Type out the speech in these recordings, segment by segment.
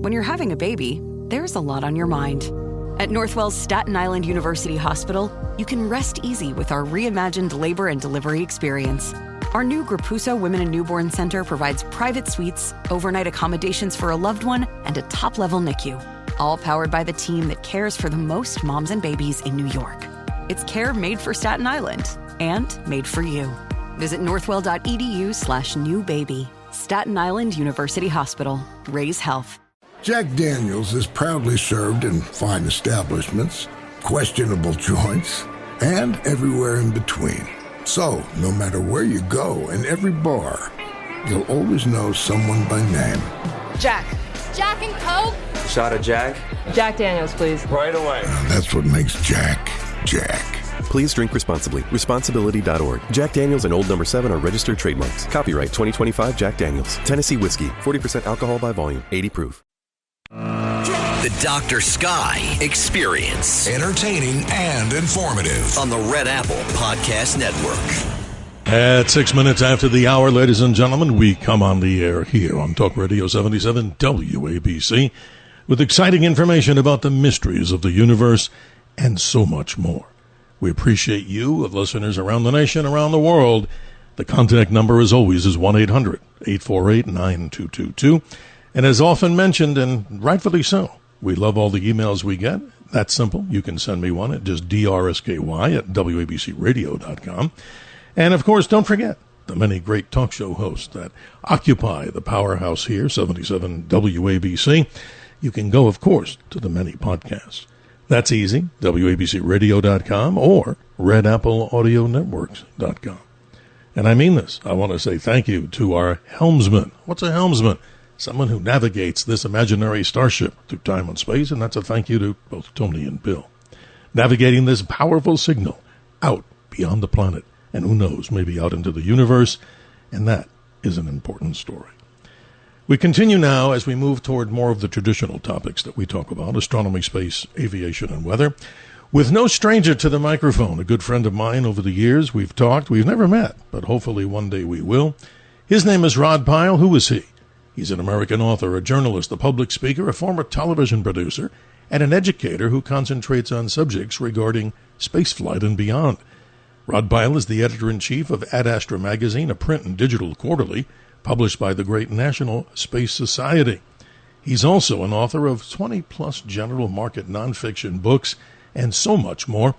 when you're having a baby, there's a lot on your mind. At Northwell's Staten Island University Hospital, you can rest easy with our reimagined labor and delivery experience. Our new Grapuso Women and Newborn Center provides private suites, overnight accommodations for a loved one, and a top-level NICU, all powered by the team that cares for the most moms and babies in New York. It's care made for Staten Island and made for you. Visit northwell.edu/newbaby. Staten Island University Hospital. Raise health. Jack Daniels is proudly served in fine establishments, questionable joints, and everywhere in between. So, no matter where you go, in every bar, you'll always know someone by name. Jack. Jack and Coke? Shot of Jack? Jack Daniels, please. Right away. That's what makes Jack, Jack. Please drink responsibly. Responsibility.org. Jack Daniels and Old No. 7 are registered trademarks. Copyright 2025 Jack Daniels. Tennessee whiskey. 40% alcohol by volume. 80 proof. The Dr. Sky Experience. Entertaining and informative. On the Red Apple Podcast Network. At 6 minutes after the hour, ladies and gentlemen, we come on the air here on Talk Radio 77 WABC with exciting information about the mysteries of the universe and so much more. We appreciate you, of listeners around the nation, around the world. The contact number, as always, is 1-800-848-9222. And as often mentioned, and rightfully so, we love all the emails we get. That's simple. You can send me one at just drsky@wabcradio.com. And, of course, don't forget the many great talk show hosts that occupy the powerhouse here, 77 WABC. You can go, of course, to the many podcasts. That's easy, wabcradio.com or redappleaudionetworks.com. And I mean this. I want to say thank you to our helmsman. What's a helmsman? Someone who navigates this imaginary starship through time and space, and that's a thank you to both Tony and Bill. Navigating this powerful signal out beyond the planet, and who knows, maybe out into the universe, and that is an important story. We continue now as we move toward more of the traditional topics that we talk about, astronomy, space, aviation, and weather. With no stranger to the microphone, a good friend of mine over the years, we've talked, we've never met, but hopefully one day we will. His name is Rod Pyle. Who is he? He's an American author, a journalist, a public speaker, a former television producer, and an educator who concentrates on subjects regarding spaceflight and beyond. Rod Pyle is the editor-in-chief of Ad Astra magazine, a print and digital quarterly, published by the great National Space Society. He's also an author of 20-plus general market nonfiction books and so much more.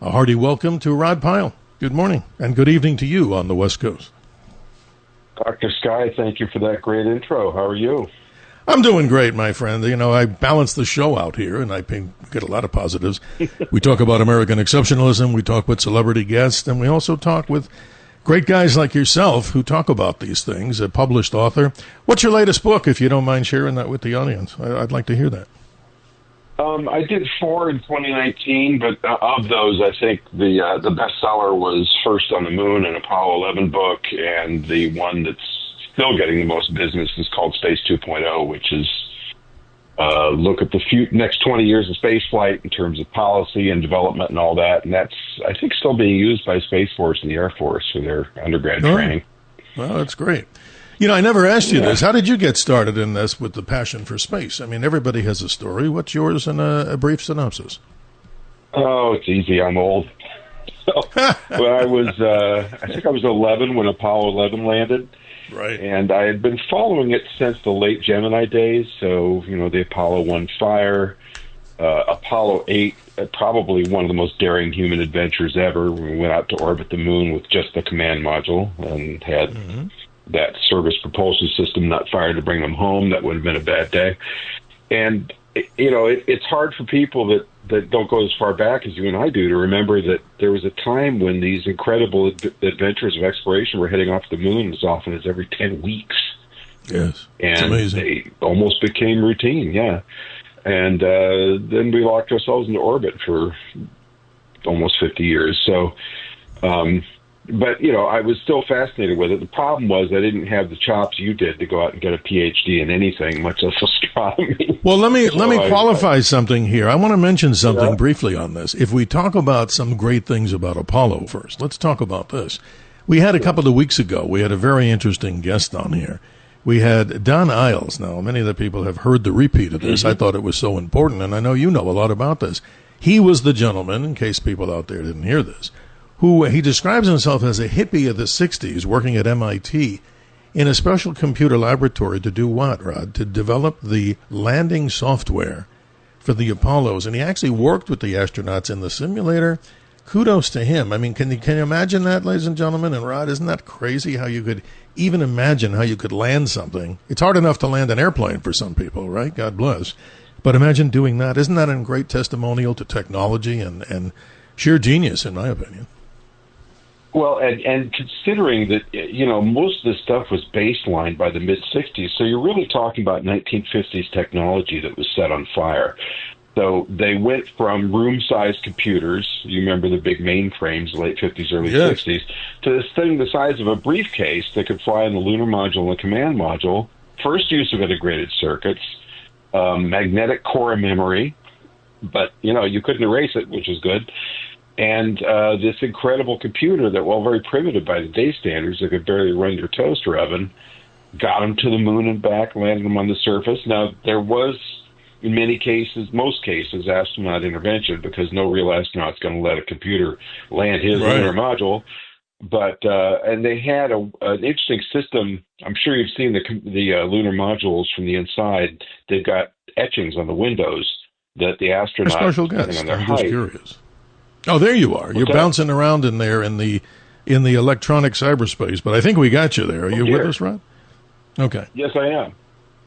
A hearty welcome to Rod Pyle. Good morning and good evening to you on the West Coast. Dr. Sky, thank you for that great intro. How are you? I'm doing great, my friend. You know, I balance the show out here, and I get a lot of positives. We talk about American exceptionalism, we talk with celebrity guests, and we also talk with great guys like yourself who talk about these things, a published author. What's your latest book, if you don't mind sharing that with the audience? I'd like to hear that. I did 4 in 2019, but of those, I think the bestseller was First on the Moon, an Apollo 11 book, and the one that's still getting the most business is called Space 2.0, which is look at the next 20 years of space flight in terms of policy and development and all that. And that's, I think, still being used by Space Force and the Air Force for their undergrad training. Well, that's great. You know, I never asked you this. How did you get started in this with the passion for space? I mean, everybody has a story. What's yours in a brief synopsis? Oh, it's easy. I'm old. So, when I was, I think I was 11 when Apollo 11 landed. Right. And I had been following it since the late Gemini days. So, you know, the Apollo 1 fire, Apollo 8, probably one of the most daring human adventures ever. We went out to orbit the moon with just the command module and had that service propulsion system not fired to bring them home. That would have been a bad day. And, you know, it's hard for people that don't go as far back as you and I do to remember that there was a time when these incredible adventures of exploration were heading off the moon as often as every 10 weeks. Yes, and it's amazing. They almost became routine, And then we locked ourselves into orbit for almost 50 years. So, but, you know, I was still fascinated with it. The problem was I didn't have the chops you did to go out and get a PhD in anything, much less astronomy. Well, let me qualify something here. I want to mention something briefly on this. If we talk about some great things about Apollo first, let's talk about this. We had a couple of weeks ago, we had a very interesting guest on here. we had Don Iles. Now, many of the people have heard the repeat of this. I thought it was so important, and I know you know a lot about this. He was the gentleman, in case people out there didn't hear this, who he describes himself as a hippie of the 60s working at MIT in a special computer laboratory to do what, Rod? To develop the landing software for the Apollos. And he actually worked with the astronauts in the simulator. Kudos to him. I mean, can you imagine that, ladies and gentlemen? And Rod, isn't that crazy how you could even imagine how you could land something? It's hard enough to land an airplane for some people, right? God bless. But imagine doing that. Isn't that a great testimonial to technology and sheer genius, in my opinion? Well, and considering that, most of this stuff was baselined by the mid-'60s, so you're really talking about 1950s technology that was set on fire. So they went from room-sized computers, you remember the big mainframes, late 50s, early 60s, to this thing the size of a briefcase that could fly in the lunar module and the command module. First use of integrated circuits, magnetic core memory, but, you couldn't erase it, which is good. And this incredible computer that, while very primitive by the day standards, that could barely run your toaster oven, got them to the moon and back, landed them on the surface. Now, there was, in many cases, most cases, astronaut intervention, because no real astronaut's going to let a computer land his lunar module. But and they had an interesting system. I'm sure you've seen the lunar modules from the inside. They've got etchings on the windows that the astronauts, special guest. depending on their I'm height, just curious. Oh, there you are. You're bouncing around in there in the electronic cyberspace, but I think we got you there. Are you with us, Rod? Okay. Yes, I am.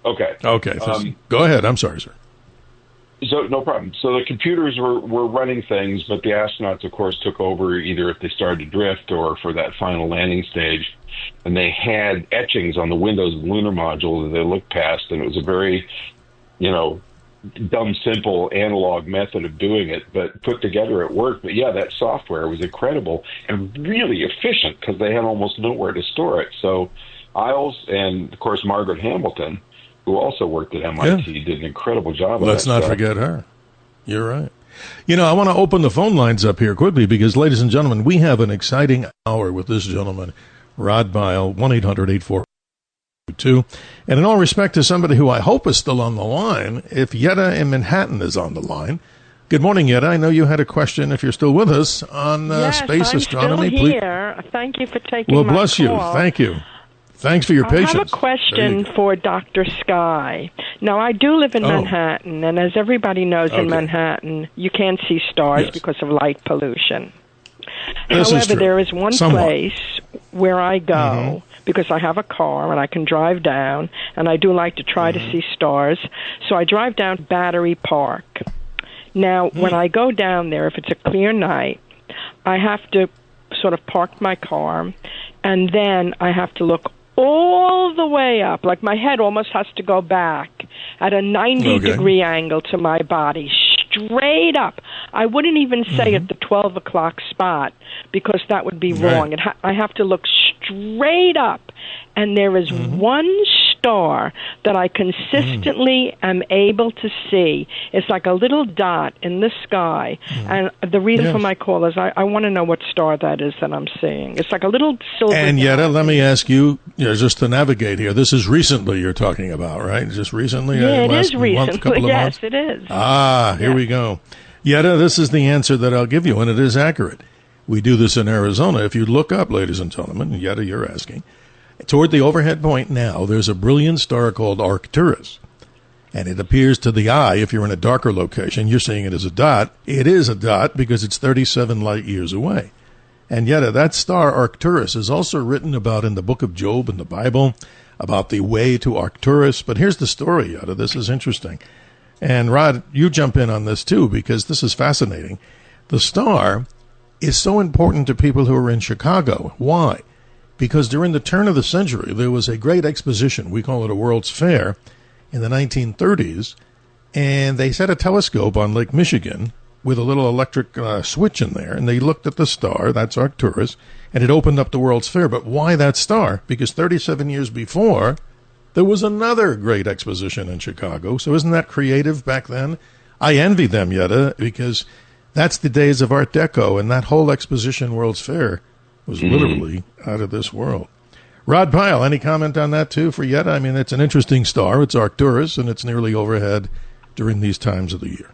Okay. Okay. Go ahead. I'm sorry, sir. So no problem. So the computers were running things, but the astronauts, of course, took over either if they started to drift or for that final landing stage. And they had etchings on the windows of the lunar module that they looked past, and it was a very, dumb, simple analog method of doing it, but put together it worked. But yeah, that software was incredible and really efficient because they had almost nowhere to store it. So Iles and, of course, Margaret Hamilton, who also worked at MIT, did an incredible job. Let's not forget her. You're right. I want to open the phone lines up here quickly because, ladies and gentlemen, we have an exciting hour with this gentleman, Rod Pyle, 1-800-84. And in all respect to somebody who I hope is still on the line, if Yetta in Manhattan is on the line. Good morning, Yetta. I know you had a question, if you're still with us, on space astronomy. Still here. Thank you for taking my call. Well, bless you. Thank you. Thanks for your patience. I have a question for Dr. Sky. Now, I do live in Manhattan, and as everybody knows, in Manhattan, you can't see stars because of light pollution. However, there is one place where I go because I have a car and I can drive down, and I do like to try to see stars. So I drive down Battery Park. Now, when I go down there, if it's a clear night, I have to sort of park my car, and then I have to look all the way up, like my head almost has to go back at a 90-degree angle to my body, straight up. I wouldn't even say at the 12 o'clock spot because that would be wrong. I have to look straight up, and there is one star that I consistently am able to see. It's like a little dot in the sky, and the reason for my call is I want to know what star that is that I'm seeing. It's like a little silver And Yetta, dot. let me ask you, just to navigate here, this is recently you're talking about, right? Just recently? Yeah, it last is recently. Month, couple of months? Yes, it is. Here we go. Yetta, this is the answer that I'll give you, and it is accurate. We do this in Arizona. If you look up, ladies and gentlemen, Yetta, you're asking, toward the overhead point now, there's a brilliant star called Arcturus. And it appears to the eye, if you're in a darker location, you're seeing it as a dot. It is a dot because it's 37 light years away. And yet that star Arcturus is also written about in the book of Job in the Bible, about the way to Arcturus. But here's the story, Yetta. This is interesting. And Rod, you jump in on this too, because this is fascinating. The star is so important to people who are in Chicago. Why? Because during the turn of the century, there was a great exposition, we call it a World's Fair, in the 1930s, and they set a telescope on Lake Michigan with a little electric switch in there, and they looked at the star, that's Arcturus, and it opened up the World's Fair. But why that star? Because 37 years before, there was another great exposition in Chicago. So isn't that creative back then? I envy them, Yetta, because that's the days of Art Deco, and that whole exposition World's Fair was literally out of this world. Rod Pyle, any comment on that, too, for Yetta? I mean, it's an interesting star. It's Arcturus, and it's nearly overhead during these times of the year.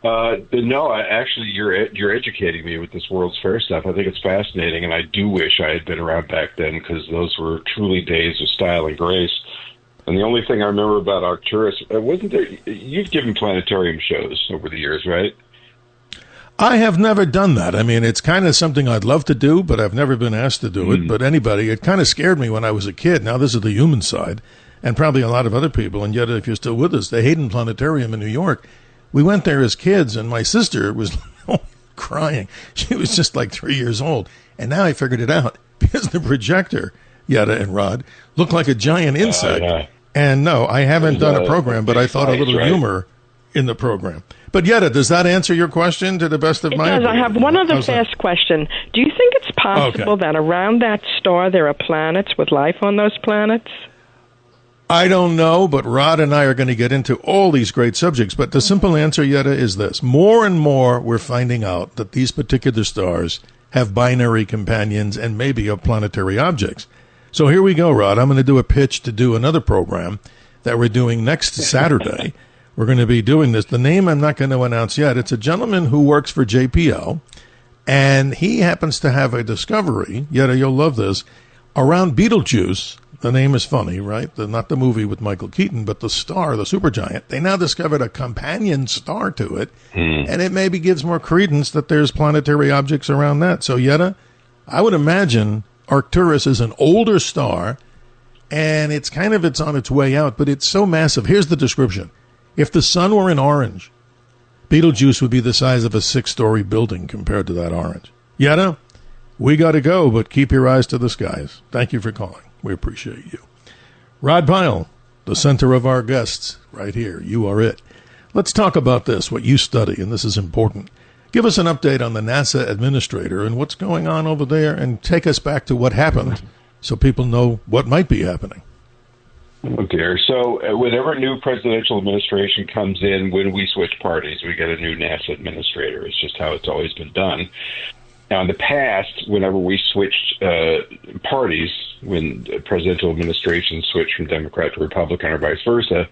No, actually, you're educating me with this World's Fair stuff. I think it's fascinating, and I do wish I had been around back then because those were truly days of style and grace. And the only thing I remember about Arcturus, wasn't there, you've given planetarium shows over the years, right? I have never done that. I mean, it's kind of something I'd love to do, but I've never been asked to do it. But anybody, it kind of scared me when I was a kid. Now, this is the human side, and probably a lot of other people. And yet, if you're still with us, the Hayden Planetarium in New York, we went there as kids, and my sister was crying. She was just like 3 years old. And now I figured it out because the projector, Yetta and Rod, looked like a giant insect. Yeah. And no, I haven't done a program, but I thought a little humor in the program. But Yetta, does that answer your question to the best of my ability? It does. I have one other fast question. Do you think it's possible that around that star there are planets with life on those planets? I don't know, but Rod and I are going to get into all these great subjects. But the simple answer, Yetta, is this. More and more we're finding out that these particular stars have binary companions and maybe are planetary objects. So here we go, Rod. I'm going to do a pitch to do another program that we're doing next Saturday. We're going to be doing this. The name I'm not going to announce yet. It's a gentleman who works for JPL, and he happens to have a discovery, Yetta, you'll love this, around Betelgeuse. The name is funny, right? Not the movie with Michael Keaton, but the star, the supergiant. They now discovered a companion star to it, and it maybe gives more credence that there's planetary objects around that. So, Yetta, I would imagine Arcturus is an older star, and it's on its way out, but it's so massive. Here's the description. If the sun were in orange, Betelgeuse would be the size of a 6-story building compared to that orange. Yetta, we got to go, but keep your eyes to the skies. Thank you for calling. We appreciate you. Rod Pyle, the center of our guests, right here. You are it. Let's talk about this, what you study, and this is important. Give us an update on the NASA administrator and what's going on over there, and take us back to what happened so people know what might be happening. Oh, dear. So whenever a new presidential administration comes in, when we switch parties, we get a new NASA administrator. It's just how it's always been done. Now, in the past, whenever we switched parties, when presidential administrations switched from Democrat to Republican or vice versa,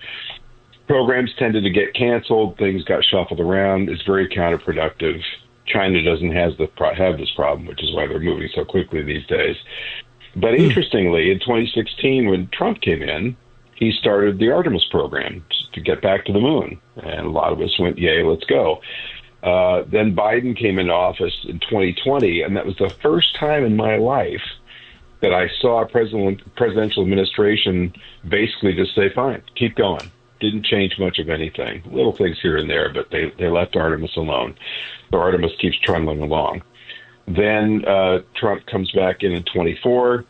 programs tended to get canceled. Things got shuffled around. It's very counterproductive. China doesn't have this problem, which is why they're moving so quickly these days. But interestingly, in 2016, when Trump came in, he started the Artemis program to get back to the moon. And a lot of us went, yay, let's go. Then Biden came into office in 2020, and that was the first time in my life that I saw a presidential administration basically just say, fine, keep going. Didn't change much of anything. Little things here and there, but they left Artemis alone. So Artemis keeps trundling along. Then Trump comes back in 24.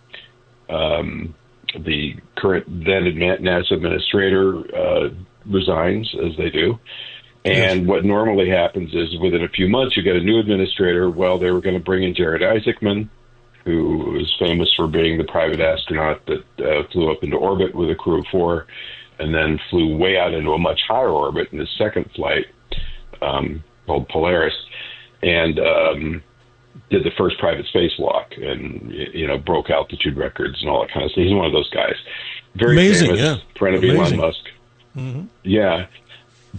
The current then NASA administrator resigns, as they do. And what normally happens is within a few months, you get a new administrator. Well, they were going to bring in Jared Isaacman, who is famous for being the private astronaut that flew up into orbit with a crew of 4 and then flew way out into a much higher orbit in his second flight called Polaris. And did the first private spacewalk and, broke altitude records and all that kind of stuff. He's one of those guys. Very amazing, famous, friend of Elon Musk. Mm-hmm. Yeah.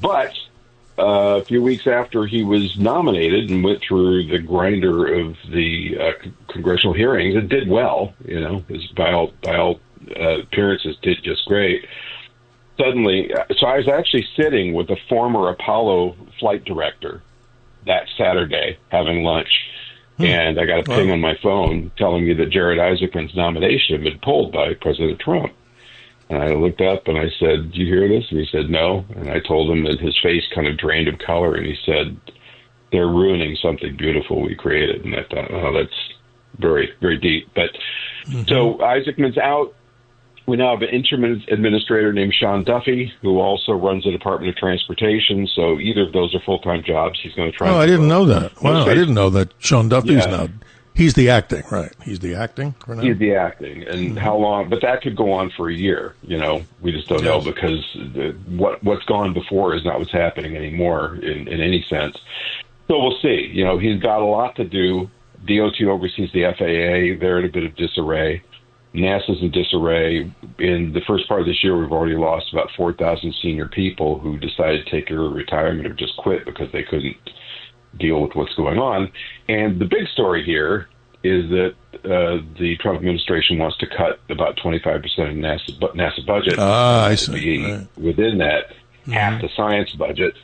But a few weeks after he was nominated and went through the grinder of the congressional hearings, it did well, by all appearances did just great. Suddenly, so I was actually sitting with a former Apollo flight director that Saturday having lunch. And I got a ping on my phone telling me that Jared Isaacman's nomination had been pulled by President Trump. And I looked up and I said, "Do you hear this?" And he said, "No." And I told him, and his face kind of drained of color. And he said, "They're ruining something beautiful we created." And I thought, oh, that's very, very deep. But so Isaacman's out. We now have an interim administrator named Sean Duffy, who also runs the Department of Transportation. So either of those are full-time jobs. He's going to try. Oh, I didn't know that. Wow, I didn't know that Sean Duffy's now. He's the acting, right? He's the acting for now? He's the acting. And how long? But that could go on for a year. We just don't know because what's gone before is not what's happening anymore in any sense. So we'll see. He's got a lot to do. DOT oversees the FAA. They're in a bit of disarray. NASA's in disarray. In the first part of this year, we've already lost about 4,000 senior people who decided to take early retirement or just quit because they couldn't deal with what's going on. And the big story here is that the Trump administration wants to cut about 25% of NASA budget. I see. Right. Within that, half the science budget,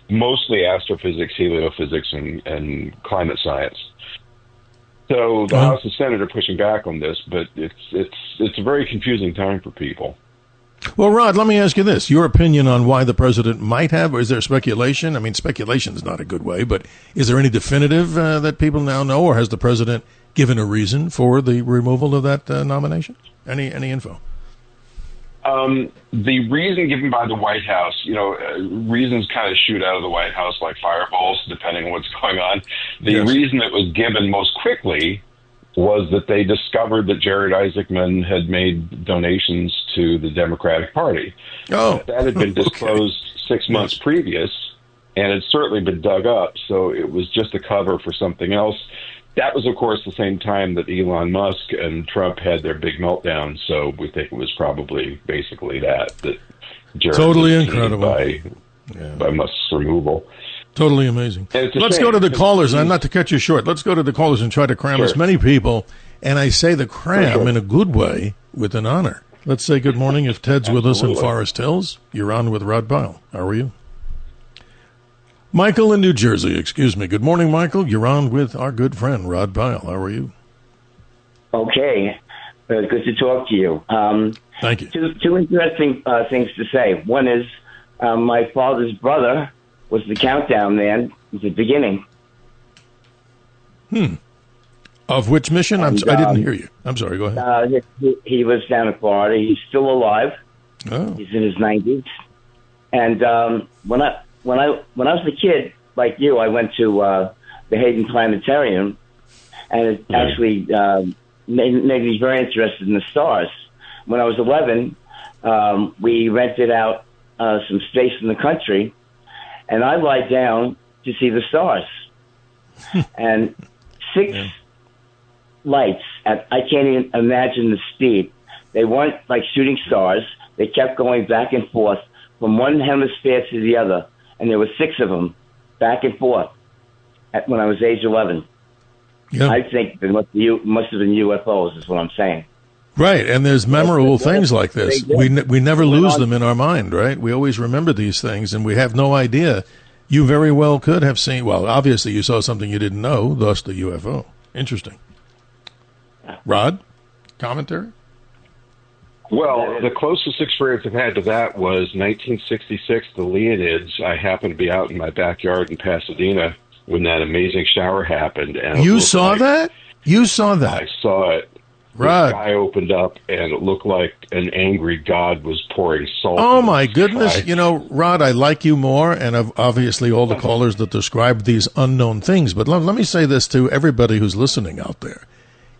mostly astrophysics, heliophysics, and climate science. So the House and Senate are pushing back on this, but it's a very confusing time for people. Well, Rod, let me ask you this. Your opinion on why the president might have, or is there speculation? I mean, speculation is not a good way, but is there any definitive that people now know, or has the president given a reason for the removal of that nomination? Any info? The reason given by the White House, reasons kind of shoot out of the White House like fireballs, depending on what's going on. The reason it was given most quickly was that they discovered that Jared Isaacman had made donations to the Democratic Party. Oh, that had been disclosed 6 months previous, and had certainly been dug up, so it was just a cover for something else. That was, of course, the same time that Elon Musk and Trump had their big meltdown, so we think it was probably basically that Jared totally was incredible by Musk's removal. Totally amazing. Let's go to the callers. I'm not to cut you short. Let's go to the callers and try to cram as many people. And I say the cram in a good way with an honor. Let's say good morning if Ted's with us in Forest Hills. You're on with Rod Pyle. How are you? Michael in New Jersey. Excuse me. Good morning, Michael. You're on with our good friend Rod Pyle. How are you? Okay. Good to talk to you. Thank you. Two interesting things to say. One is my father's brother was the countdown man at the beginning. Of which mission? I didn't hear you. I'm sorry. Go ahead. He was down in Florida. He's still alive. Oh. He's in his 90s. And when I was a kid, like you, I went to the Hayden Planetarium, and it actually made me very interested in the stars. When I was 11, we rented out some space in the country, and I lie down to see the stars. And 6 lights, I can't even imagine the speed. They weren't like shooting stars. They kept going back and forth from one hemisphere to the other, and there were 6 of them back and forth when I was age 11. Yeah. I think there must have been UFOs, is what I'm saying. Right, and there's memorable things like this. We never lose them in our mind, right? We always remember these things, and we have no idea. You very well could have seen, well, obviously you saw something you didn't know, thus the UFO. Interesting. Rod, commentary? Well, the closest experience I've had to that was 1966, the Leonids. I happened to be out in my backyard in Pasadena when that amazing shower happened. And you saw that? You saw that? I saw it. Rod. The sky opened up, and it looked like an angry God was pouring salt. Oh, my goodness. You know, Rod, I like you more, and obviously all the callers that described these unknown things. But let me say this to everybody who's listening out there.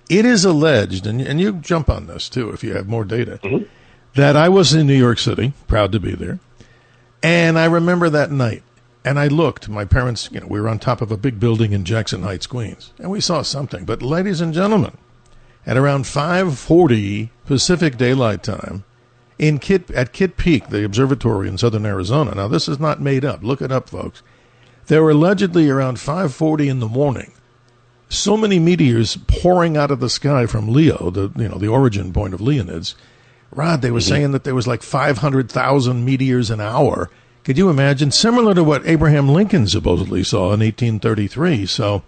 It is alleged, and you jump on this, too, if you have more data, that I was in New York City, proud to be there, and I remember that night, and I looked. My parents, we were on top of a big building in Jackson Heights, Queens, and we saw something. But, ladies and gentlemen, at around 5:40 Pacific Daylight Time, at Kitt Peak, the observatory in southern Arizona, now this is not made up, look it up, folks, there were allegedly around 5:40 in the morning, so many meteors pouring out of the sky from Leo, the origin point of Leonids. Rod, they were saying that there was like 500,000 meteors an hour. Could you imagine? Similar to what Abraham Lincoln supposedly saw in 1833. So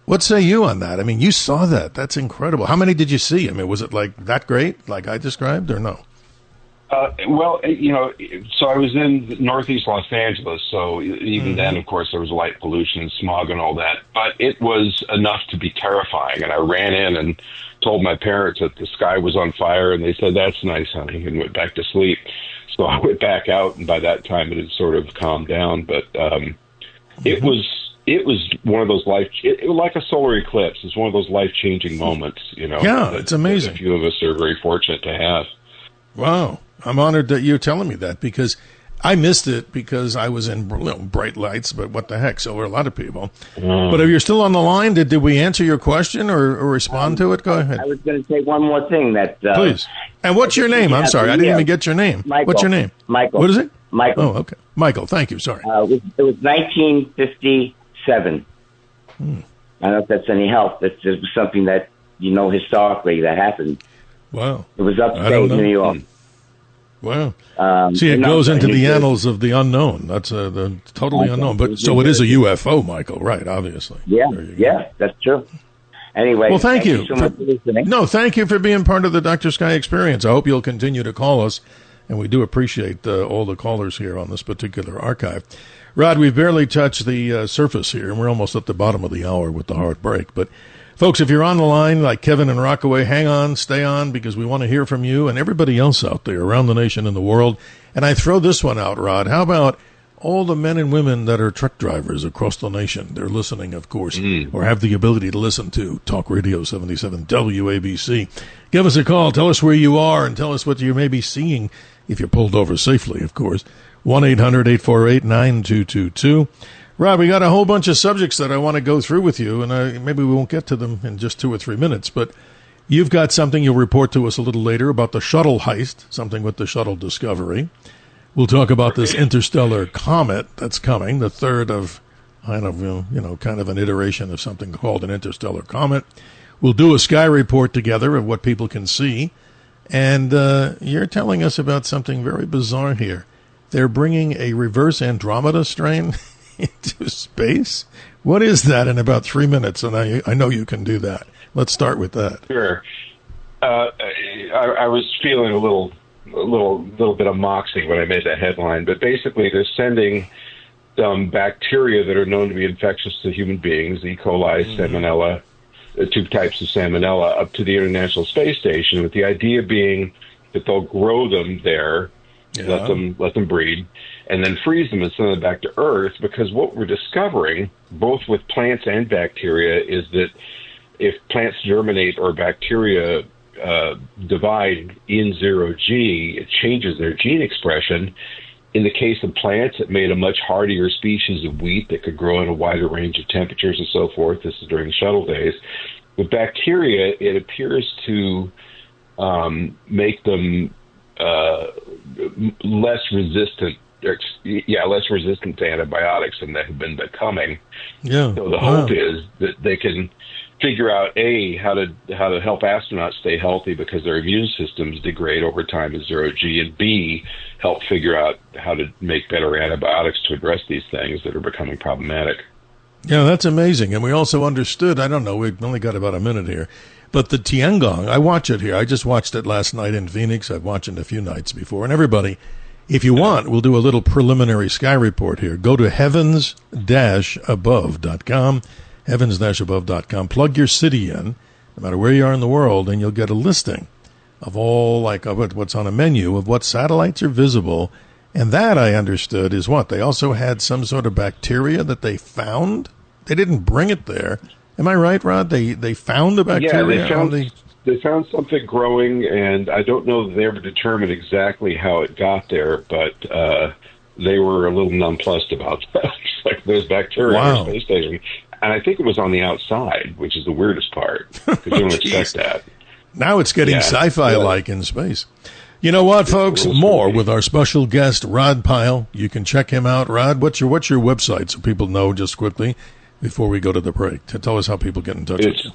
what say you on that? I mean, you saw that. That's incredible. How many did you see? I mean, was it like that great, like I described, or no? Well, so I was in northeast Los Angeles, so even then, of course, there was light pollution and smog and all that. But it was enough to be terrifying, and I ran in and told my parents that the sky was on fire, and they said, "That's nice, honey," and went back to sleep. So I went back out, and by that time, it had sort of calmed down. But it was one of those it was like a solar eclipse. It's one of those life-changing moments, Yeah, it's amazing. A few of us are very fortunate to have. Wow. I'm honored that you're telling me that because I missed it because I was in bright lights, but what the heck? So were a lot of people. But if you're still on the line, did we answer your question or respond to it? Go ahead. I was going to say one more thing. Please. And what's your name? I'm sorry. I didn't even get your name. Michael. What's your name? Michael. What is it? Michael. Oh, okay. Michael, thank you. Sorry. It was 1957. I don't know if that's any help. It was something that, historically that happened. Wow. It was upstate New York. Wow. See, it goes into the annals of the unknown. That's the totally unknown. But so it is a UFO, Michael, right? Obviously. Yeah, that's true. Anyway, well, thank you so much for listening. No, thank you for being part of the Dr. Sky experience. I hope you'll continue to call us, and we do appreciate all the callers here on this particular archive. Rod, we've barely touched the surface here, and we're almost at the bottom of the hour with the hard break. But, folks, if you're on the line, like Kevin and Rockaway, hang on, stay on, because we want to hear from you and everybody else out there around the nation and the world. And I throw this one out, Rod. How about all the men and women that are truck drivers across the nation? They're listening, of course, or have the ability to listen to Talk Radio 77 WABC. Give us a call. Tell us where you are and tell us what you may be seeing if you're pulled over safely, of course. 1-800-848-9222. Rob, we got a whole bunch of subjects that I want to go through with you, and maybe we won't get to them in just 2 or 3 minutes, but you've got something you'll report to us a little later about the shuttle heist, something with the shuttle Discovery. We'll talk about this interstellar comet that's coming, the third of, kind of an iteration of something called an interstellar comet. We'll do a sky report together of what people can see, and you're telling us about something very bizarre here. They're bringing a reverse Andromeda strain into space? What is that in about 3 minutes? And I know you can do that. Let's start with that. Sure. I was feeling a little bit of moxie when I made that headline, but basically they're sending some bacteria that are known to be infectious to human beings, E. coli, salmonella, 2 types of salmonella, up to the International Space Station, with the idea being that they'll grow them there, let them breed, and then freeze them and send them back to Earth, because what we're discovering, both with plants and bacteria, is that if plants germinate or bacteria divide in 0G, it changes their gene expression. In the case of plants, it made a much hardier species of wheat that could grow in a wider range of temperatures and so forth. This is during shuttle days. With bacteria, it appears to make them less resistant to antibiotics than they have been becoming. Yeah. So the hope is that they can figure out how to help astronauts stay healthy because their immune systems degrade over time at 0G, and B, help figure out how to make better antibiotics to address these things that are becoming problematic. Yeah, that's amazing. And we also understood, I don't know, we've only got about a minute here, but the Tiangong, I watch it here. I just watched it last night in Phoenix. I've watched it a few nights before. And everybody, if you want, we'll do a little preliminary sky report here. Go to heavens-above.com, heavens-above.com. Plug your city in, no matter where you are in the world, and you'll get a listing of all, what's on a menu of what satellites are visible. And that, I understood, is what? They also had some sort of bacteria that they found? They didn't bring it there. Am I right, Rod? They found the bacteria? Yeah, they found something growing, and I don't know that they ever determined exactly how it got there, but they were a little nonplussed about that. It's like there's bacteria in the space station. And I think it was on the outside, which is the weirdest part, because you don't expect that. Now it's getting sci-fi-like in space. You know what, folks? More with our special guest, Rod Pyle. You can check him out. Rod, what's your website so people know just quickly before we go to the break? To tell us how people get in touch with you.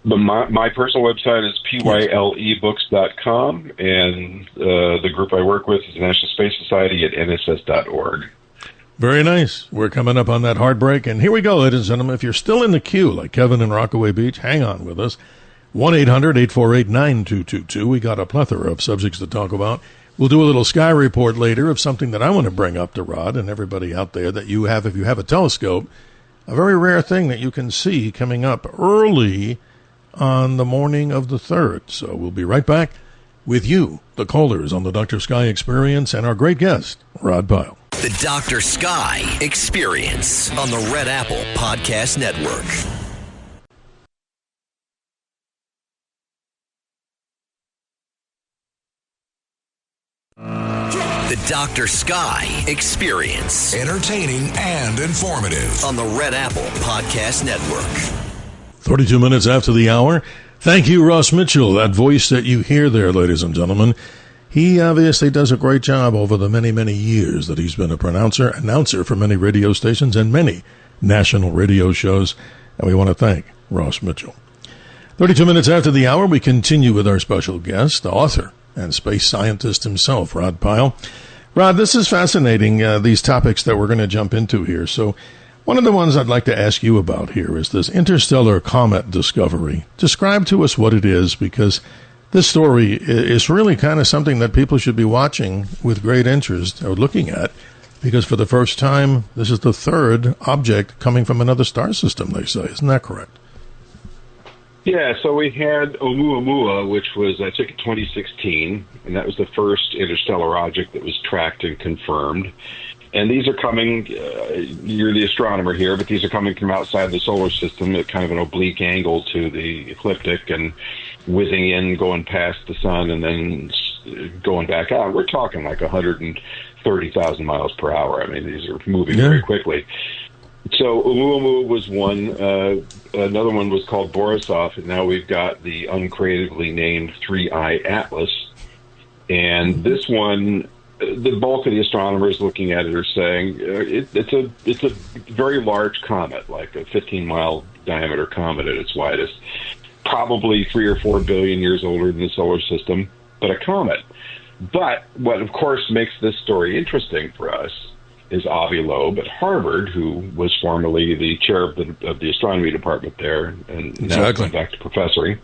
My personal website is pylebooks.com, and the group I work with is the National Space Society at nss.org. Very nice. We're coming up on that hard break. And here we go, ladies and gentlemen. If you're still in the queue, like Kevin in Rockaway Beach, hang on with us. 1-800-848-9222. We got a plethora of subjects to talk about. We'll do a little sky report later of something that I want to bring up to Rod and everybody out there that you have, if you have a telescope, a very rare thing that you can see coming up early on the morning of the 3rd. So we'll be right back with you, the callers on the Dr. Sky Experience, and our great guest, Rod Pyle. The Dr. Sky Experience on the Red Apple Podcast Network. The Dr. Sky Experience. Entertaining and informative. On the Red Apple Podcast Network. 32 minutes after the hour. Thank you, Ross Mitchell. That voice that you hear there, ladies and gentlemen, he obviously does a great job over the many, many years that he's been a announcer for many radio stations and many national radio shows. And we want to thank Ross Mitchell. 32 minutes after the hour, we continue with our special guest, the author and space scientist himself, Rod Pyle. Rod, this is fascinating, these topics that we're going to jump into here. So one of the ones I'd like to ask you about here is this interstellar comet discovery. Describe to us what it is, because this story is really kind of something that people should be watching with great interest or looking at, because for the first time, this is the third object coming from another star system, they say. Isn't that correct? Yeah, so we had Oumuamua, which was, I think, in 2016, and that was the first interstellar object that was tracked and confirmed. And these are coming, you're the astronomer here, but these are coming from outside the solar system at kind of an oblique angle to the ecliptic and whizzing in, going past the sun, and then going back out. We're talking like 130,000 miles per hour. I mean, these are moving very quickly. So Oumuamua was one. Another one was called Borisov, and now we've got the uncreatively named 3I Atlas. And this one, the bulk of the astronomers looking at it are saying it's a very large comet, like a 15-mile diameter comet at its widest, probably 3 or 4 billion years older than the solar system, but a comet. But what, of course, makes this story interesting for us is Avi Loeb at Harvard, who was formerly the chair of the astronomy department there, and now going back to professoring.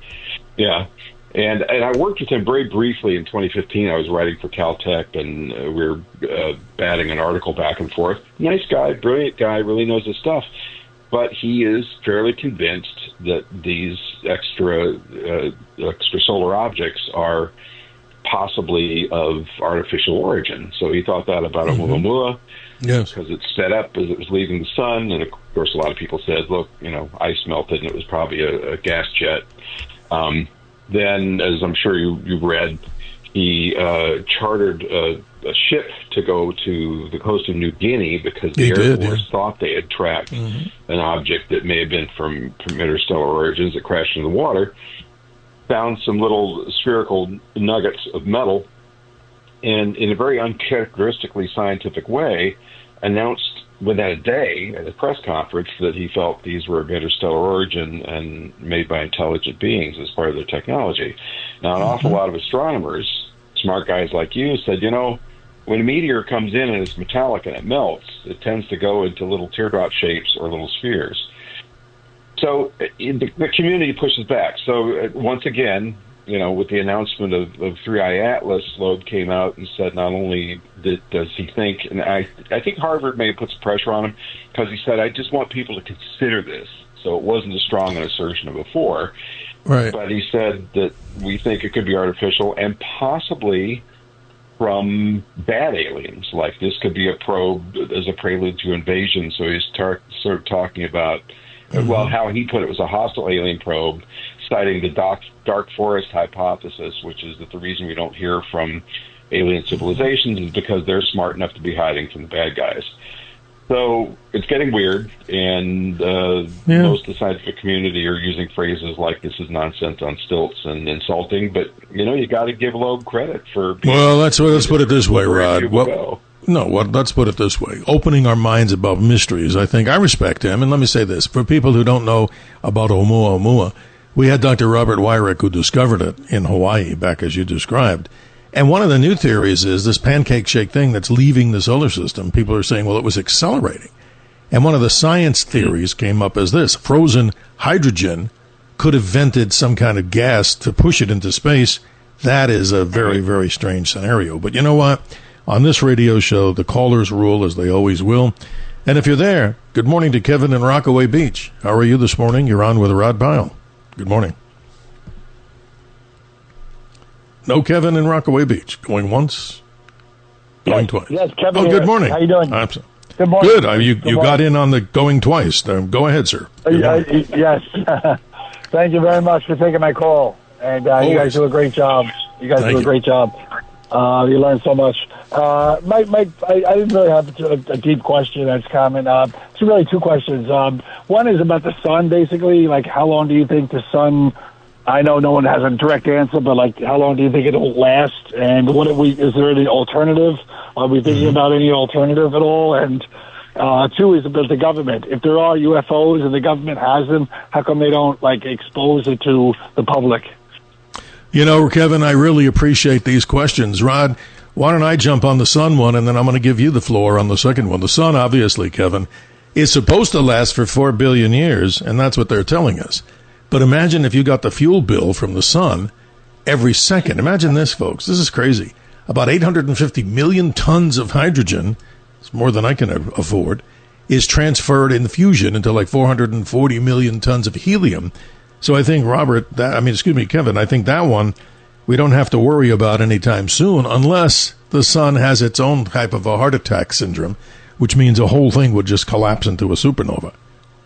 Yeah. And I worked with him very briefly in 2015. I was writing for Caltech, and we were batting an article back and forth. Nice guy, brilliant guy, really knows his stuff. But he is fairly convinced that these extrasolar objects are possibly of artificial origin. So he thought that about Oumuamua. Yes, because it sped up as it was leaving the sun, and of course, a lot of people said, "Look, ice melted, and it was probably a gas jet." Then, as I'm sure you've read, he chartered a ship to go to the coast of New Guinea because the Air Force thought they had tracked an object that may have been from interstellar origins that crashed into the water. Found some little spherical nuggets of metal, and in a very uncharacteristically scientific way, announced within a day at a press conference that he felt these were of interstellar origin and made by intelligent beings as part of their technology. Now, an awful lot of astronomers, smart guys like you, said, when a meteor comes in and it's metallic and it melts, it tends to go into little teardrop shapes or little spheres. So the community pushes back. So once again, with the announcement of 3I Atlas, Loeb came out and said not only does he think, and I think Harvard may have put some pressure on him, because he said, I just want people to consider this. So it wasn't as strong an assertion as before. Right. But he said that we think it could be artificial and possibly from bad aliens. Like this could be a probe as a prelude to invasion. So he's sort of talking about, well, how he put it was a hostile alien probe, citing the dark forest hypothesis, which is that the reason we don't hear from alien civilizations is because they're smart enough to be hiding from the bad guys. So it's getting weird, and most of the scientific community are using phrases like "this is nonsense on stilts" and insulting. But you got to give Loeb credit for. Well, let's put it this way, Rod. Let's put it this way. Opening our minds about mysteries. I think I respect him, and let me say this: for people who don't know about Oumuamua, we had Dr. Robert Wyrick who discovered it in Hawaii, back as you described. And one of the new theories is this pancake shake thing that's leaving the solar system. People are saying, well, it was accelerating. And one of the science theories came up as this: frozen hydrogen could have vented some kind of gas to push it into space. That is a very, very strange scenario. But you know what? On this radio show, the callers rule, as they always will. And if you're there, good morning to Kevin in Rockaway Beach. How are you this morning? You're on with Rod Pyle. Good morning. No Kevin in Rockaway Beach. Going once, going twice. Yes, Kevin. Good morning. How you doing? Good morning. Good. You got in on the going twice. Go ahead, sir. Yes. Thank you very much for taking my call. And you guys do a great job. You learn so much. I didn't really have a deep question that's common. It's really two questions. One is about the sun, basically. Like, how long do you think the sun? I know no one has a direct answer, but like, how long do you think it'll last? And is there any alternative? Are we thinking about any alternative at all? And two is about the government. If there are UFOs and the government has them, how come they don't expose it to the public? You know, Kevin, I really appreciate these questions. Rod, why don't I jump on the sun one, and then I'm going to give you the floor on the second one. The sun, obviously, Kevin, is supposed to last for 4 billion years, and that's what they're telling us. But imagine if you got the fuel bill from the sun every second. Imagine this, folks. This is crazy. About 850 million tons of hydrogen, it's more than I can afford, is transferred in fusion into like 440 million tons of helium. So I think, Kevin, I think that one we don't have to worry about anytime soon unless the sun has its own type of a heart attack syndrome, which means a whole thing would just collapse into a supernova.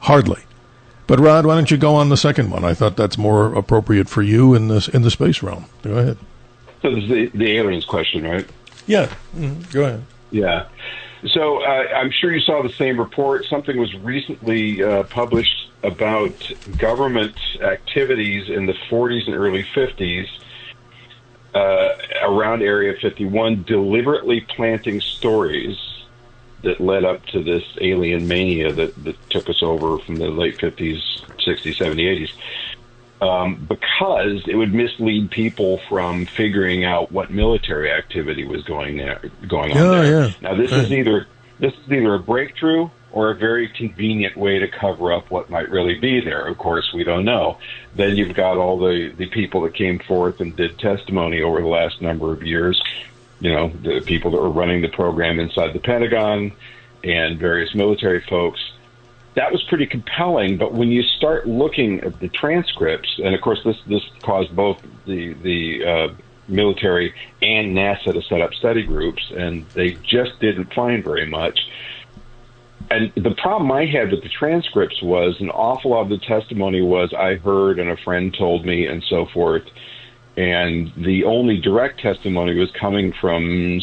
Hardly. But Rod, why don't you go on the second one? I thought that's more appropriate for you in the space realm. Go ahead. So this is the aliens question, right? Yeah. Go ahead. Yeah. So I'm sure you saw the same report. Something was recently published about government activities in the 40s and early 50s around Area 51, deliberately planting stories that led up to this alien mania that took us over from the late 50s, 60s, 70s, 80s. Because it would mislead people from figuring out what military activity was going on there. Yeah. Now, this is either a breakthrough or a very convenient way to cover up what might really be there. Of course, we don't know. Then you've got all the people that came forth and did testimony over the last number of years. You know, the people that were running the program inside the Pentagon and various military folks. That was pretty compelling, but when you start looking at the transcripts, and of course this caused both the military and NASA to set up study groups, and they just didn't find very much. And the problem I had with the transcripts was an awful lot of the testimony was I heard and a friend told me and so forth. And the only direct testimony was coming from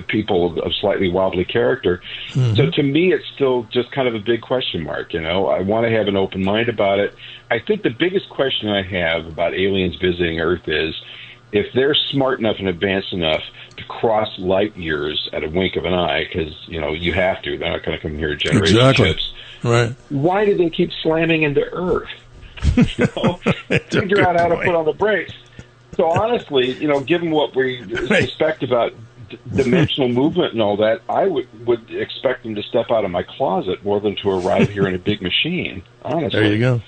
people of slightly wobbly character. Mm-hmm. So to me, it's still just kind of a big question mark. You know, I want to have an open mind about it. I think the biggest question I have about aliens visiting Earth is if they're smart enough and advanced enough to cross light years at a wink of an eye, because, you know, you have to. They're not going to come here to generate ships. Right. Why do they keep slamming into Earth? You know, figure out how to put on the brakes. So honestly, you know, given what we suspect about dimensional movement and all that, I would expect them to step out of my closet more than to arrive here in a big machine. Honestly, there you go.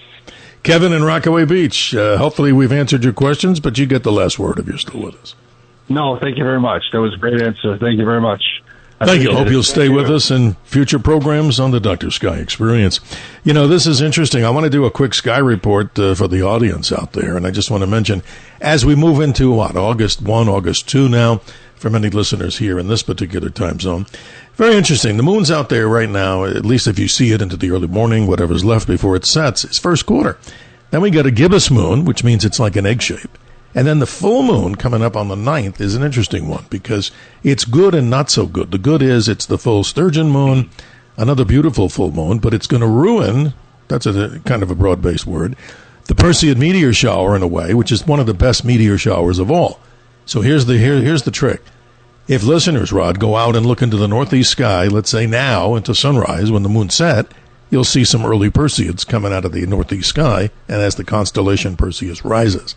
Kevin in Rockaway Beach. Hopefully, we've answered your questions, but you get the last word if you're still with us. No, thank you very much. That was a great answer. Thank you very much. Thank you. Hope you'll stay with us in future programs on the Dr. Sky Experience. You know, this is interesting. I want to do a quick Sky report for the audience out there, and I just want to mention, as we move into, August 1, August 2 now, for many listeners here in this particular time zone. Very interesting. The moon's out there right now, at least if you see it into the early morning, whatever's left before it sets, it's first quarter. Then we got a gibbous moon, which means it's like an egg shape. And then the full moon coming up on the 9th is an interesting one because it's good and not so good. The good is it's the full sturgeon moon, another beautiful full moon, but it's going to ruin, that's a kind of a broad-based word, the Perseid meteor shower in a way, which is one of the best meteor showers of all. So here's the trick. If listeners, Rod, go out and look into the northeast sky, let's say now into sunrise when the moon set, you'll see some early Perseids coming out of the northeast sky, and as the constellation Perseus rises.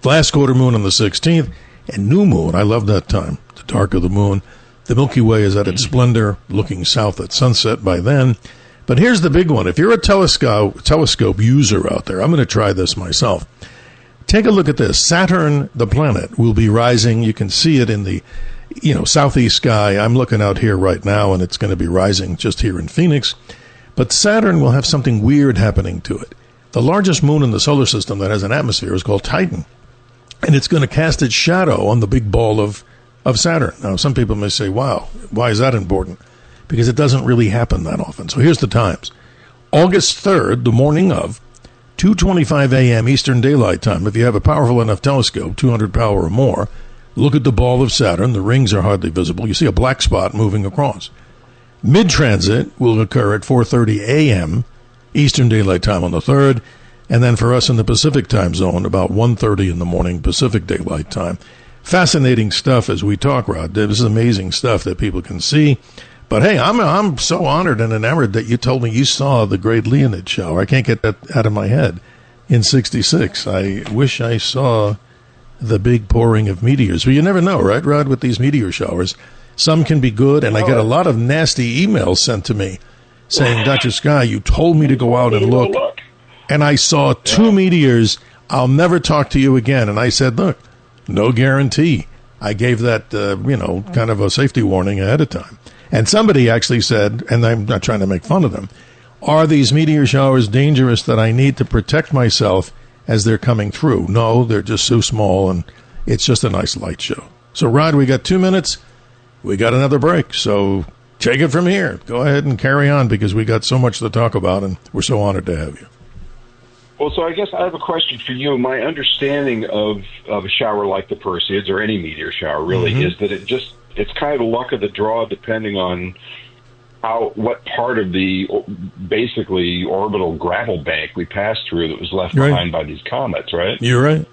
Last quarter moon on the 16th, and new moon, I love that time, the dark of the moon. The Milky Way is at its splendor, looking south at sunset by then. But here's the big one. If you're a telescope user out there, I'm going to try this myself. Take a look at this. Saturn, the planet, will be rising. You can see it in the southeast sky. I'm looking out here right now, and it's going to be rising just here in Phoenix. But Saturn will have something weird happening to it. The largest moon in the solar system that has an atmosphere is called Titan. And it's going to cast its shadow on the big ball of Saturn. Now, some people may say, wow, why is that important? Because it doesn't really happen that often. So here's the times. August 3rd, the morning of, 2:25 a.m. Eastern Daylight Time. If you have a powerful enough telescope, 200 power or more, Look at the ball of Saturn. The rings are hardly visible. You see a black spot moving across. Mid-transit will occur at 4:30 a.m. Eastern Daylight Time on the 3rd, and then for us in the Pacific Time Zone, about 1:30 in the morning Pacific Daylight Time. Fascinating stuff as we talk, Rod. This is amazing stuff that people can see. But hey, I'm so honored and enamored that you told me you saw the Great Leonid shower. I can't get that out of my head. In '66, I wish I saw the big pouring of meteors. But you never know, right, Rod, with these meteor showers. Some can be good, and I get a lot of nasty emails sent to me saying, Dr. Sky, you told me to go out and look, and I saw 2 meteors. I'll never talk to you again. And I said, look, no guarantee. I gave that, kind of a safety warning ahead of time. And somebody actually said, and I'm not trying to make fun of them, are these meteor showers dangerous that I need to protect myself as they're coming through? No, they're just so small, and it's just a nice light show. So, Rod, we got 2 minutes. We got another break, so take it from here. Go ahead and carry on because we got so much to talk about, and we're so honored to have you. Well, so I guess I have a question for you. My understanding of a shower like the Perseids, or any meteor shower really, is that it's kind of the luck of the draw depending on what part of the basically orbital gravel bank we passed through that was left behind by these comets, right? You're right.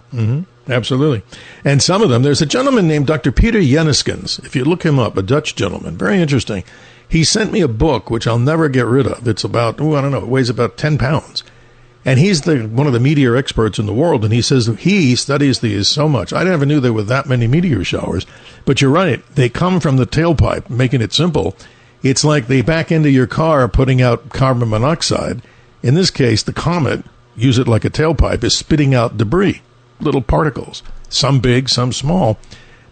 Absolutely. And some of them, there's a gentleman named Dr. Peter Jenniskens. If you look him up, a Dutch gentleman, very interesting. He sent me a book, which I'll never get rid of. It's about, it weighs about 10 pounds. And he's one of the meteor experts in the world, and he says he studies these so much. I never knew there were that many meteor showers. But you're right. They come from the tailpipe, making it simple. It's like they back into your car putting out carbon monoxide. In this case, the comet, use it like a tailpipe, is spitting out debris, little particles, some big, some small,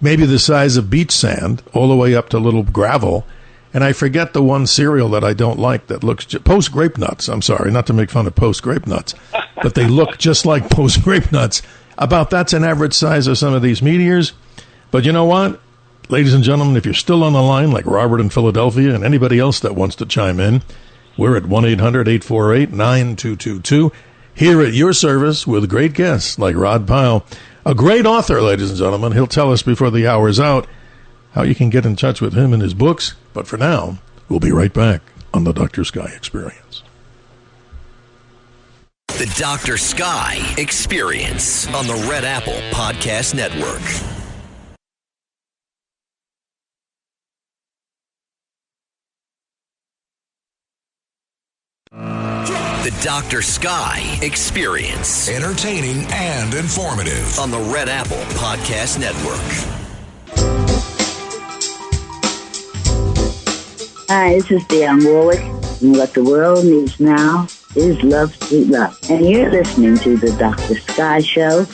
maybe the size of beach sand, all the way up to little gravel. And I forget the one cereal that I don't like that looks Post Grape Nuts. I'm sorry, not to make fun of Post Grape Nuts, but they look just like Post Grape Nuts. About that's an average size of some of these meteors. But you know what? Ladies and gentlemen, if you're still on the line, like Robert in Philadelphia and anybody else that wants to chime in, we're at 1-800-848-9222. Here at your service with great guests like Rod Pyle, a great author, ladies and gentlemen. He'll tell us before the hour's out how you can get in touch with him and his books. But for now, we'll be right back on the Dr. Sky Experience. The Dr. Sky Experience on the Red Apple Podcast Network. The Dr. Sky Experience. Entertaining and informative. On the Red Apple Podcast Network. Hi, this is Dionne Warwick, and what the world needs now is love, sweet love. And you're listening to the Dr. Sky Show.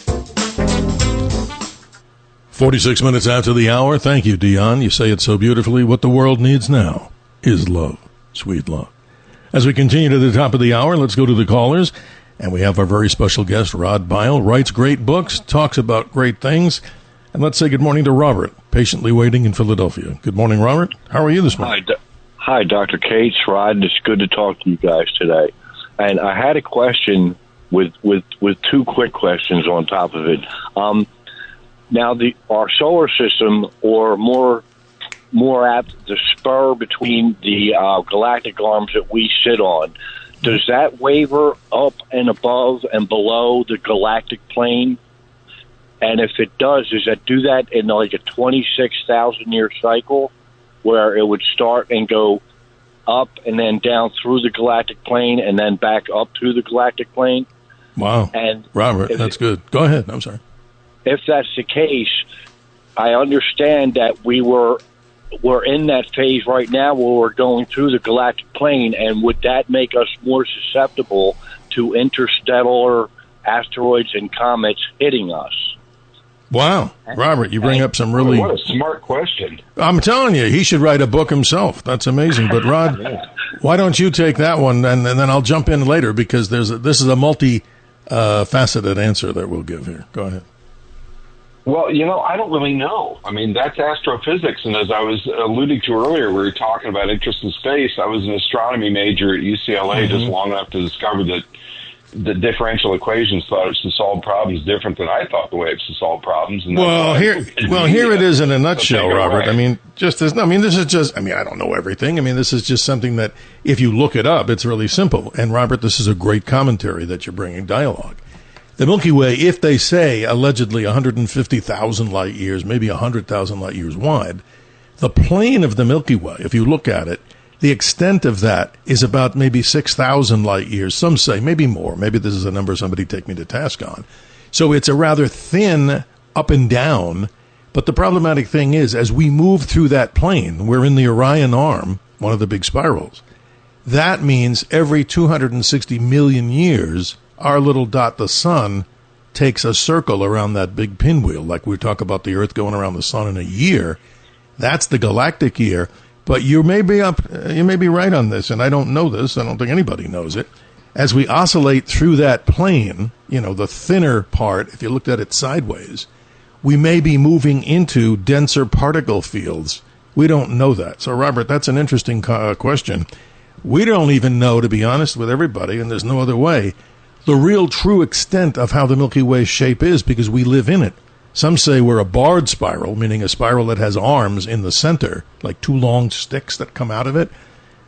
46 minutes after the hour. Thank you, Dionne. You say it so beautifully. What the world needs now is love, sweet love. As we continue to the top of the hour, let's go to the callers. And we have our very special guest, Rod Pyle, writes great books, talks about great things. And let's say good morning to Robert, patiently waiting in Philadelphia. Good morning, Robert. How are you this morning? Hi, Dr. Cates, Rod. It's good to talk to you guys today. And I had a question with 2 quick questions on top of it. Now, our solar system, or more apt, the spur between the galactic arms that we sit on, does that waver up and above and below the galactic plane? And if it does do that in like a 26,000-year cycle, where it would start and go up and then down through the galactic plane and then back up through the galactic plane? Wow. And Robert, that's good. Go ahead. I'm sorry. If that's the case, I understand that we're in that phase right now where we're going through the galactic plane, and would that make us more susceptible to interstellar asteroids and comets hitting us? Wow. Robert, you bring up some really... What a smart question. I'm telling you, he should write a book himself. That's amazing. But, Rod, why don't you take that one, and then I'll jump in later, because this is a multi-faceted answer that we'll give here. Go ahead. Well, I don't really know. I mean, that's astrophysics, and as I was alluding to earlier, we were talking about interest in space. I was an astronomy major at UCLA just long enough to discover that the differential equations thought it's to solve problems different than I thought the way it's to solve problems. And here it is in a nutshell, Robert. I mean, this is just, I don't know everything. I mean, this is just something that if you look it up, it's really simple. And Robert, this is a great commentary that you're bringing, dialogue. The Milky Way, if they say allegedly 150,000 light years, maybe 100,000 light years wide, the plane of the Milky Way, if you look at it, the extent of that is about maybe 6,000 light years. Some say maybe more. Maybe this is a number somebody take me to task on. So it's a rather thin up and down. But the problematic thing is, as we move through that plane, we're in the Orion Arm, one of the big spirals. That means every 260 million years, our little dot, the sun, takes a circle around that big pinwheel. Like we talk about the Earth going around the sun in a year. That's the galactic year. But you may be right on this, and I don't know this. I don't think anybody knows it. As we oscillate through that plane, the thinner part, if you looked at it sideways, we may be moving into denser particle fields. We don't know that. So, Robert, that's an interesting question. We don't even know, to be honest with everybody, and there's no other way, the real true extent of how the Milky Way shape is because we live in it. Some say we're a barred spiral, meaning a spiral that has arms in the center, like two long sticks that come out of it.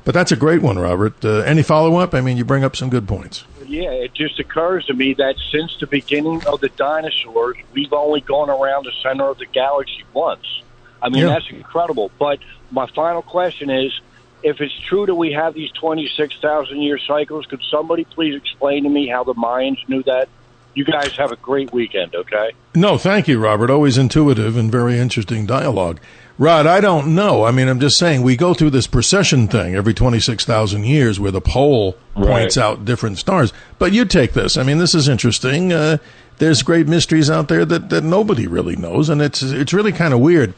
But that's a great one, Robert. Any follow-up? I mean, you bring up some good points. Yeah, it just occurs to me that since the beginning of the dinosaurs, we've only gone around the center of the galaxy once. I mean, That's incredible. But my final question is, if it's true that we have these 26,000-year cycles, could somebody please explain to me how the Mayans knew that? You guys have a great weekend, okay? No, thank you, Robert. Always intuitive and very interesting dialogue. Rod, I don't know. I mean, I'm just saying we go through this precession thing every 26,000 years where the pole points out different stars. But you take this. I mean, this is interesting. There's great mysteries out there that nobody really knows, and it's really kind of weird.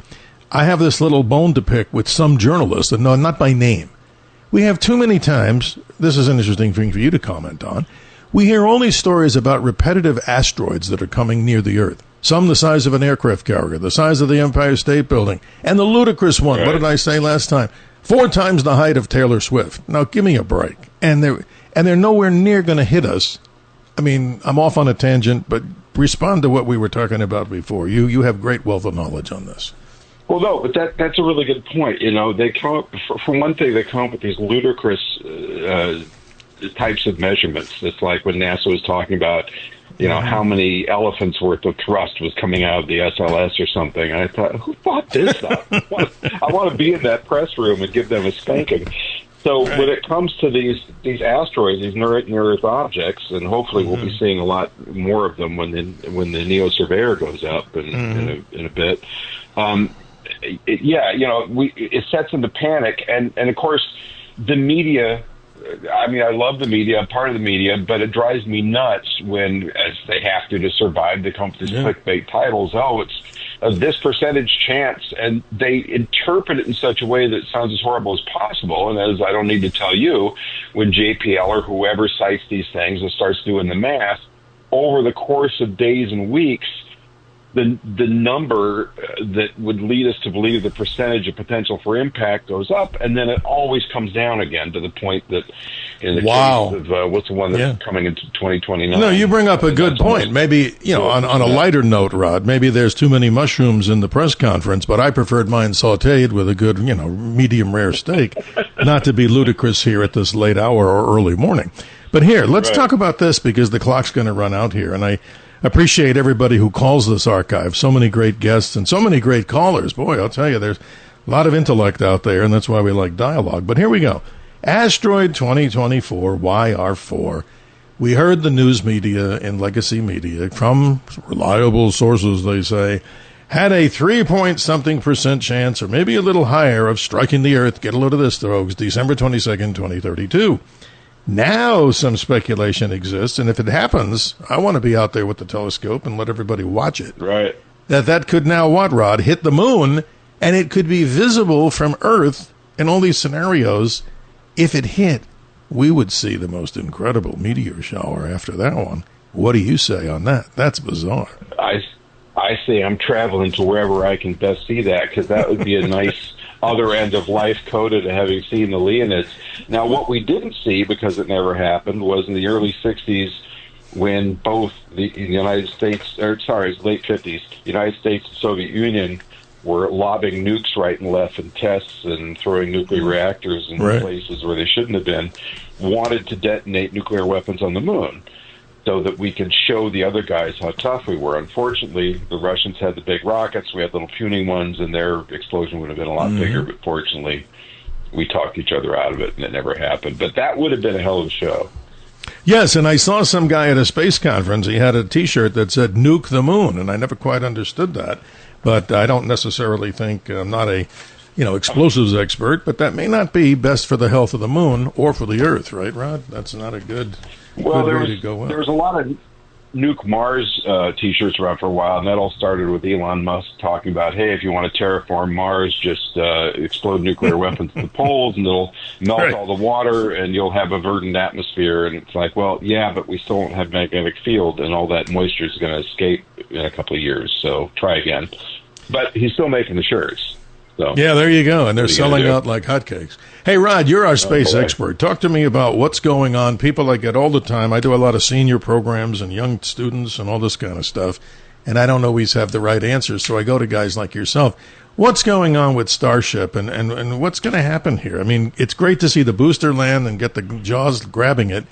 I have this little bone to pick with some journalists, and no, not by name. We have too many times, this is an interesting thing for you to comment on, we hear only stories about repetitive asteroids that are coming near the Earth. Some the size of an aircraft carrier, the size of the Empire State Building, and the ludicrous one, what did I say last time? 4 times the height of Taylor Swift. Now, give me a break. And they're nowhere near going to hit us. I mean, I'm off on a tangent, but respond to what we were talking about before. You have great wealth of knowledge on this. Well, no, but that's a really good point. They come up, for one thing, they come up with these ludicrous types of measurements. It's like when NASA was talking about, how many elephants worth of thrust was coming out of the SLS or something. And I thought, who thought this up? I want to be in that press room and give them a spanking. So when it comes to these asteroids, these near-Earth objects, and hopefully we'll be seeing a lot more of them when the NEO Surveyor goes up in a bit. It sets into panic, and of course the media. I mean, I love the media. I'm part of the media, but it drives me nuts when, as they have to survive, they come up with these clickbait titles. Oh, it's this percentage chance, and they interpret it in such a way that it sounds as horrible as possible. And as I don't need to tell you, when JPL or whoever cites these things and starts doing the math, over the course of days and weeks, the number that would lead us to believe the percentage of potential for impact goes up, and then it always comes down again to the point that in the case of what's the one that's coming into 2029. No, you bring up a good point. Maybe, on a lighter note, Rod, maybe there's too many mushrooms in the press conference, but I preferred mine sauteed with a good, medium rare steak, not to be ludicrous here at this late hour or early morning. But here, let's talk about this because the clock's going to run out here, and I appreciate everybody who calls this archive. So many great guests and so many great callers. Boy, I'll tell you, there's a lot of intellect out there, and that's why we like dialogue. But here we go. Asteroid 2024 YR4. We heard the news media and legacy media from reliable sources, they say, had a 3-point-something% chance, or maybe a little higher, of striking the Earth. Get a load of this, folks. December 22nd, 2032. Now some speculation exists, and if it happens, I want to be out there with the telescope and let everybody watch it. Right. That could now, Rod, hit the moon, and it could be visible from Earth in all these scenarios. If it hit, we would see the most incredible meteor shower after that one. What do you say on that? That's bizarre. I say I'm traveling to wherever I can best see that, because that would be a nice other end of life coda to having seen the Leonids. Now, what we didn't see, because it never happened, was in the early 60s, when both the United States, late 50s, the United States and Soviet Union were lobbing nukes right and left in tests and throwing nuclear reactors in places where they shouldn't have been, wanted to detonate nuclear weapons on the moon so that we could show the other guys how tough we were. Unfortunately, the Russians had the big rockets, we had little puny ones, and their explosion would have been a lot bigger, but fortunately, we talked each other out of it, and it never happened. But that would have been a hell of a show. Yes, and I saw some guy at a space conference. He had a T-shirt that said "Nuke the Moon," and I never quite understood that. But I don't necessarily think I'm not a, explosives expert. But that may not be best for the health of the moon or for the Earth, right, Rod? That's not a good way to go out. There was a lot of Nuke Mars T-shirts around for a while, and that all started with Elon Musk talking about, hey, if you want to terraform Mars, just explode nuclear weapons at the poles, and it'll melt all the water, and you'll have a verdant atmosphere. And it's like, well, yeah, but we still don't have magnetic field, and all that moisture is going to escape in a couple of years, so try again. But he's still making the shirts. So, yeah, there you go. And they're selling out like hotcakes. Hey, Rod, you're our space expert. Talk to me about what's going on. People I get all the time. I do a lot of senior programs and young students and all this kind of stuff. And I don't always have the right answers, so I go to guys like yourself. What's going on with Starship and what's going to happen here? I mean, it's great to see the booster land and get the Jaws grabbing it.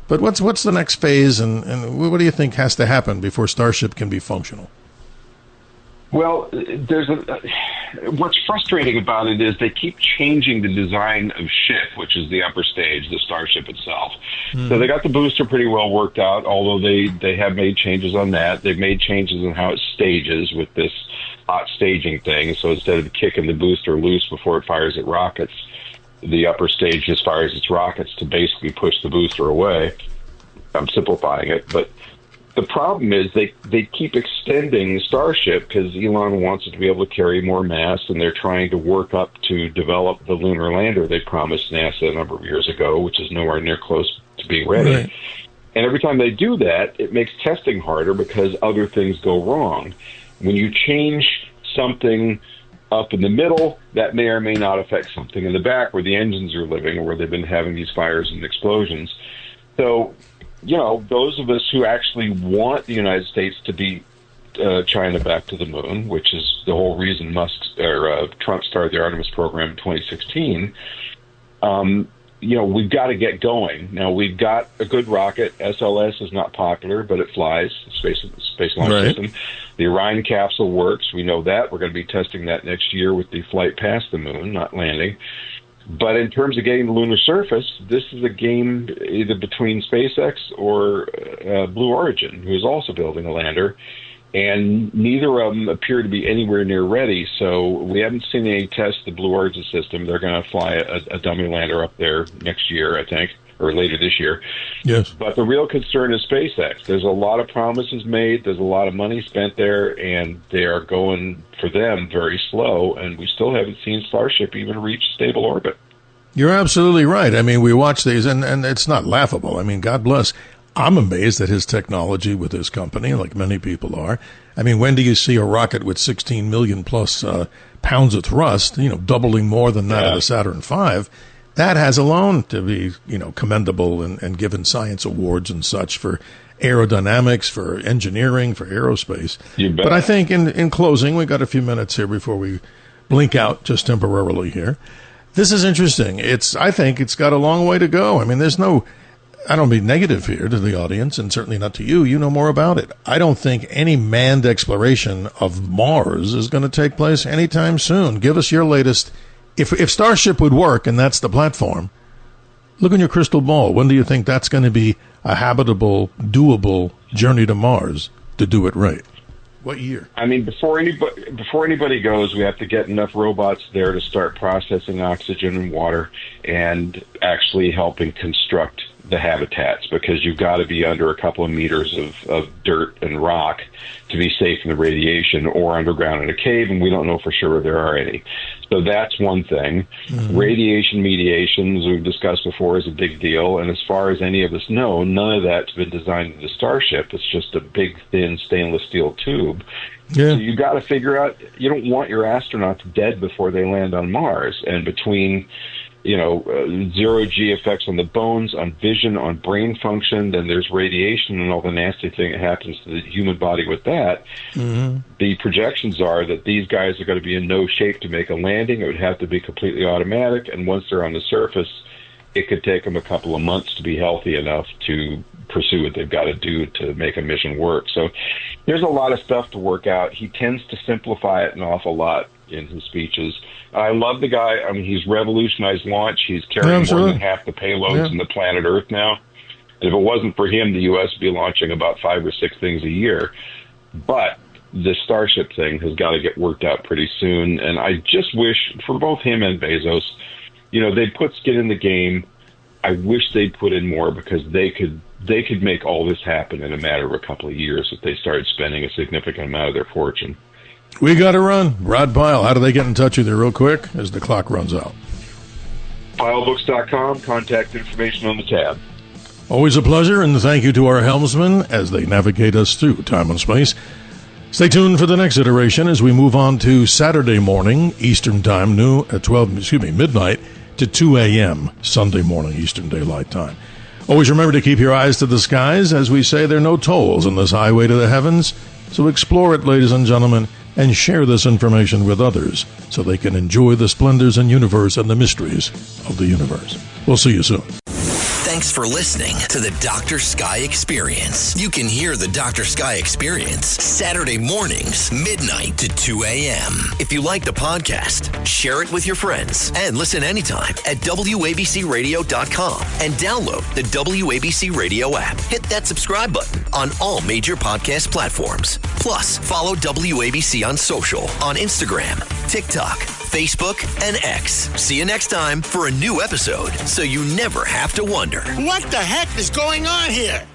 But what's the next phase and what do you think has to happen before Starship can be functional? Well, what's frustrating about it is they keep changing the design of ship, which is the upper stage, the Starship itself. So they got the booster pretty well worked out, although they have made changes on that. They've made changes in how it stages with this hot staging thing. So instead of kicking the booster loose before it fires its rockets, the upper stage just fires its rockets to basically push the booster away. I'm simplifying it, but the problem is they keep extending Starship because Elon wants it to be able to carry more mass, and they're trying to work up to develop the lunar lander they promised NASA a number of years ago, which is nowhere near close to being ready. Right. And every time they do that, it makes testing harder because other things go wrong. When you change something up in the middle, that may or may not affect something in the back where the engines are living or where they've been having these fires and explosions. So, those of us who actually want the United States to beat China back to the moon, which is the whole reason Trump started the Artemis program in 2016, we've got to get going. Now, we've got a good rocket. SLS is not popular, but it flies, Space Launch System. The Orion capsule works. We know that. We're going to be testing that next year with the flight past the moon, not landing. But in terms of getting the lunar surface, this is a game either between SpaceX or Blue Origin, who is also building a lander, and neither of them appear to be anywhere near ready. So we haven't seen any tests of the Blue Origin system. They're going to fly a dummy lander up there next year, I think, or later this year. Yes. But the real concern is SpaceX. There's a lot of promises made. There's a lot of money spent there, and they are going, for them, very slow, and we still haven't seen Starship even reach stable orbit. You're absolutely right. I mean, we watch these, and it's not laughable. I mean, God bless. I'm amazed at his technology with his company, like many people are. I mean, when do you see a rocket with 16 million plus pounds of thrust, doubling more than that of the Saturn V? That has alone to be, commendable and given science awards and such for aerodynamics, for engineering, for aerospace. You bet. But I think in closing, we got a few minutes here before we blink out just temporarily here. This is interesting. I think it's got a long way to go. I mean, I don't be negative here to the audience, and certainly not to you. You know more about it. I don't think any manned exploration of Mars is going to take place anytime soon. Give us your latest. If Starship would work, and that's the platform, look in your crystal ball. When do you think that's going to be a habitable, doable journey to Mars to do it right? What year? I mean, before anybody goes, we have to get enough robots there to start processing oxygen and water and actually helping construct the habitats, because you've got to be under a couple of meters of dirt and rock to be safe from the radiation, or underground in a cave, and we don't know for sure there are any. So that's one thing. Mm-hmm. Radiation mediation, as we've discussed before, is a big deal, and as far as any of us know, none of that's been designed into Starship. It's just a big, thin stainless steel tube. Yeah. So you got to figure out, you don't want your astronauts dead before they land on Mars, and between zero-G effects on the bones, on vision, on brain function. Then there's radiation and all the nasty thing that happens to the human body with that. Mm-hmm. The projections are that these guys are going to be in no shape to make a landing. It would have to be completely automatic, and once they're on the surface, it could take them a couple of months to be healthy enough to pursue what they've got to do to make a mission work. So there's a lot of stuff to work out. He tends to simplify it an awful lot in his speeches. I love the guy. I mean, he's revolutionized launch. He's carrying more than half the payloads in the planet Earth now. And if it wasn't for him, the U.S. would be launching about 5 or 6 things a year. But the Starship thing has got to get worked out pretty soon. And I just wish, for both him and Bezos, they'd put skin in the game. I wish they'd put in more, because they could make all this happen in a matter of a couple of years if they started spending a significant amount of their fortune. We got to run. Rod Pyle, how do they get in touch with you real quick as the clock runs out? Pylebooks.com, contact information on the tab. Always a pleasure, and thank you to our helmsmen as they navigate us through time and space. Stay tuned for the next iteration as we move on to Saturday morning Eastern Time, midnight to 2 a.m. Sunday morning Eastern Daylight Time. Always remember to keep your eyes to the skies. As we say, there are no tolls on this highway to the heavens. So explore it, ladies and gentlemen, and share this information with others so they can enjoy the splendors and universe and the mysteries of the universe. We'll see you soon. Thanks for listening to the Dr. Sky Experience. You can hear the Dr. Sky Experience Saturday mornings, midnight to 2 a.m. If you like the podcast, share it with your friends and listen anytime at WABCRadio.com and download the WABC Radio app. Hit that subscribe button on all major podcast platforms. Plus, follow WABC on social on Instagram, TikTok, Facebook, and X. See you next time for a new episode, so you never have to wonder, what the heck is going on here?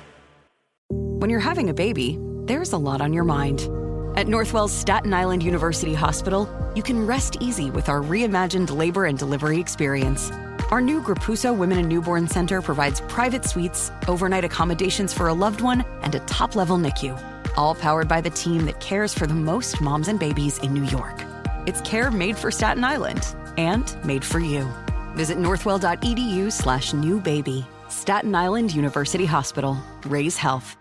When you're having a baby, there's a lot on your mind. At Northwell's Staten Island University Hospital, you can rest easy with our reimagined labor and delivery experience. Our new Grapuso Women and Newborn Center provides private suites, overnight accommodations for a loved one, and a top-level NICU. All powered by the team that cares for the most moms and babies in New York. It's care made for Staten Island and made for you. Visit northwell.edu/newbaby. Staten Island University Hospital. Raise health.